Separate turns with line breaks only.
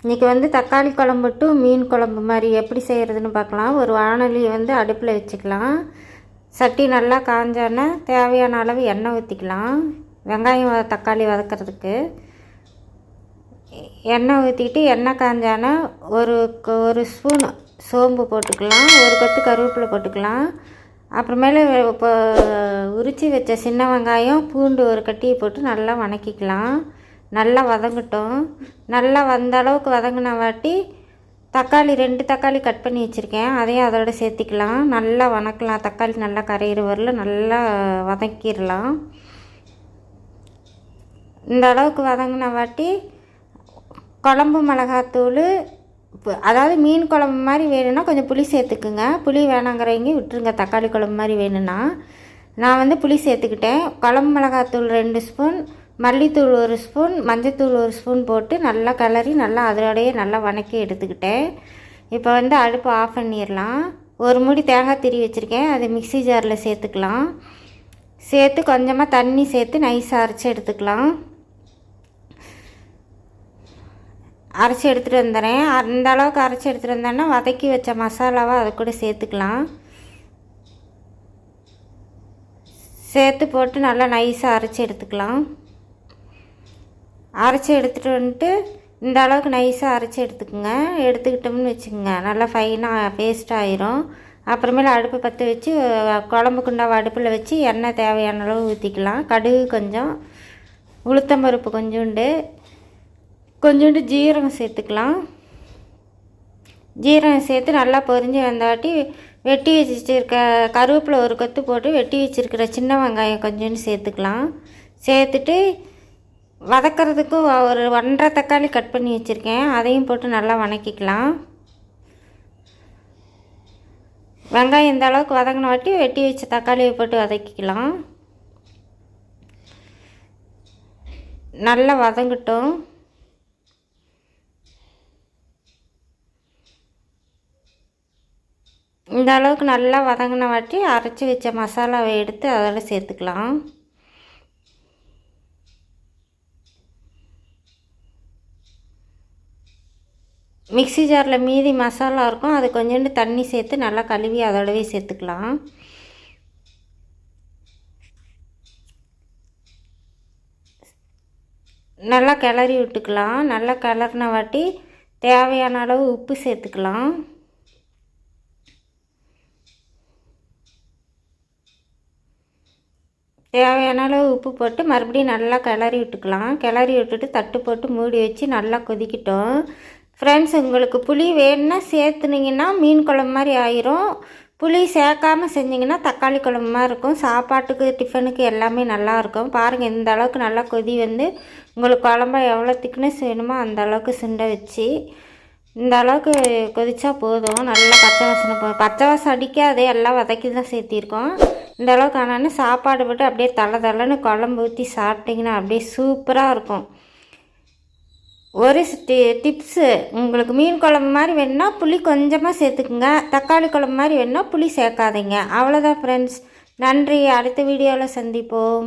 இன்றைக்கி வந்து தக்காளி குழம்பு டு மீன் குழம்பு மாதிரி எப்படி செய்கிறதுன்னு பார்க்கலாம். ஒரு வாணலி வந்து அடுப்பில் வச்சுக்கலாம். சட்டி நல்லா காஞ்சோன்னா தேவையான அளவு எண்ணெய் ஊற்றிக்கலாம். வெங்காயம் தக்காளி வதக்கிறதுக்கு எண்ணெய் ஊற்றிட்டு எண்ணெய் காஞ்சானா ஒரு ஸ்பூன் சோம்பு போட்டுக்கலாம். ஒரு கொத்து கருவேப்பிலை போட்டுக்கலாம். அப்புறமேல இப்போ உரித்து வச்ச சின்ன வெங்காயம் பூண்டு ஒரு கட்டியை போட்டு நல்லா வதக்கிக்கலாம். நல்லா வதங்கட்டும். நல்லா வந்த அளவுக்கு வதங்கின வாட்டி தக்காளி 2 தக்காளி கட் பண்ணி வச்சுருக்கேன், அதையும் அதோடு சேர்த்திக்கலாம். நல்லா வதக்கலாம். தக்காளி நல்லா கரையிற வரல நல்லா வதக்கிடலாம். இந்த அளவுக்கு வதங்கின வாட்டி குழம்பு மிளகாத்தூள், அதாவது மீன் குழம்பு மாதிரி வேணும்னா கொஞ்சம் புளி சேர்த்துக்குங்க. புளி வேணாங்கிறவங்க விட்டுருங்க. தக்காளி குழம்பு மாதிரி வேணும்னா நான் வந்து புளி சேர்த்துக்கிட்டேன். குழம்பு மிளகாத்தூள் 2 ஸ்பூன், மல்லித்தூள் 1 ஸ்பூன், மஞ்சத்தூள் 1 ஸ்பூன் போட்டு நல்லா கிளறி நல்லா அதோடையே நல்லா வதக்கி எடுத்துக்கிட்டேன். இப்போ வந்து அடுப்பு ஆஃப் பண்ணிடலாம். ஒரு மூடி தேங்காய் திரி வச்சுருக்கேன், அதை மிக்ஸி ஜாரில் சேர்த்துக்கலாம். சேர்த்து கொஞ்சமாக தண்ணி சேர்த்து நைஸாக அரைச்சி எடுத்துக்கலாம். அரைச்சி எடுத்துகிட்டு வந்துடுறேன். அந்த அளவுக்கு அரைச்சி எடுத்துகிட்டு வந்தேன்னா வதக்கி வச்ச மசாலாவை அதை கூட சேர்த்துக்கலாம். சேர்த்து போட்டு நல்லா நைஸாக அரைச்சி எடுத்துக்கலாம். அரைச்சி எடுத்துகிட்டு வந்துட்டு இந்த அளவுக்கு நைஸாக அரைச்சி எடுத்துக்கிட்டோம்னு வச்சுக்கோங்க, நல்லா ஃபைனாக பேஸ்ட் ஆயிரும். அப்புறமேல அடுப்பை பற்ற வச்சு குழம்பு குண்டாவை அடுப்பில் வச்சு எண்ணெய் தேவையான அளவு ஊற்றிக்கலாம். கடுகு கொஞ்சம், உளுத்தம்பருப்பு கொஞ்சோண்டு ஜீரகம் சேர்த்துக்கலாம். ஜீரகம் சேர்த்து நல்லா பொரிஞ்சு வந்தாட்டி வெட்டி வச்சுருக்க கருவேப்பிலை ஒரு கொத்து போட்டு வெட்டி வச்சுருக்கிற சின்ன வெங்காயம் கொஞ்சோண்டு சேர்த்துக்கலாம். சேர்த்துட்டு வதக்கிறதுக்கு ஒரு 1.5 தக்காளி கட் பண்ணி வச்சுருக்கேன், அதையும் போட்டு நல்லா வதக்கிக்கலாம். வெங்காயம் இந்த அளவுக்கு வதங்கின வாட்டி வெட்டி வச்ச தக்காளியை போட்டு வதக்கிக்கலாம். நல்லா வதங்கட்டும். இந்த அளவுக்கு நல்லா வதங்கின வாட்டி அரைச்சி வச்ச மசாலாவை எடுத்து அதோட சேர்த்துக்கலாம். மிக்ஸி ஜாரில் மீதி மசாலா இருக்கும், அது கொஞ்சோண்டு தண்ணி சேர்த்து நல்லா கழுவி அதோடவே சேர்த்துக்கலாம். நல்லா கிளறி விட்டுக்கலாம். நல்லா கிளறின வாட்டி தேவையான அளவு உப்பு சேர்த்துக்கலாம். தேவையான அளவு உப்பு போட்டு மறுபடியும் நல்லா கிளறி விட்டுக்கலாம். கிளறி விட்டுட்டு தட்டு போட்டு மூடி வச்சு நல்லா கொதிக்கிட்டோம். ஃப்ரெண்ட்ஸ், உங்களுக்கு புளி வேணுன்னா சேர்த்துனிங்கன்னா மீன் குழம்பு மாதிரி ஆயிரும். புளி சேர்க்காமல் செஞ்சிங்கன்னா தக்காளி குழம்பு மாதிரி இருக்கும். சாப்பாட்டுக்கு டிஃபனுக்கு எல்லாமே நல்லாயிருக்கும். பாருங்கள், இந்த அளவுக்கு நல்லா கொதி வந்து உங்களுக்கு குழம்பா எவ்வளோ திக்னஸ் வேணுமோ அந்த அளவுக்கு சுண்டை வச்சு இந்த அளவுக்கு கொதிச்சா போதும். நல்லா பச்சை வாசம் அடிக்காதே, எல்லாம் வதக்கி தான் சேர்த்திருக்கோம். இந்த அளவுக்கு ஆனான்னு சாப்பாடு போட்டு அப்படியே தள்ளன்னு குழம்பு ஊற்றி சாப்பிட்டிங்கன்னா அப்படியே சூப்பராக இருக்கும். ஒரு டிப்ஸு, உங்களுக்கு மீன் குழம்பு மாதிரி வேணுன்னா புளி கொஞ்சமாக சேர்த்துக்குங்க. தக்காளி குழம்பு மாதிரி வேணுன்னா புளி சேர்க்காதீங்க. அவ்வளோதான் ஃப்ரெண்ட்ஸ். நன்றி. அடுத்த வீடியோவில் சந்திப்போம்.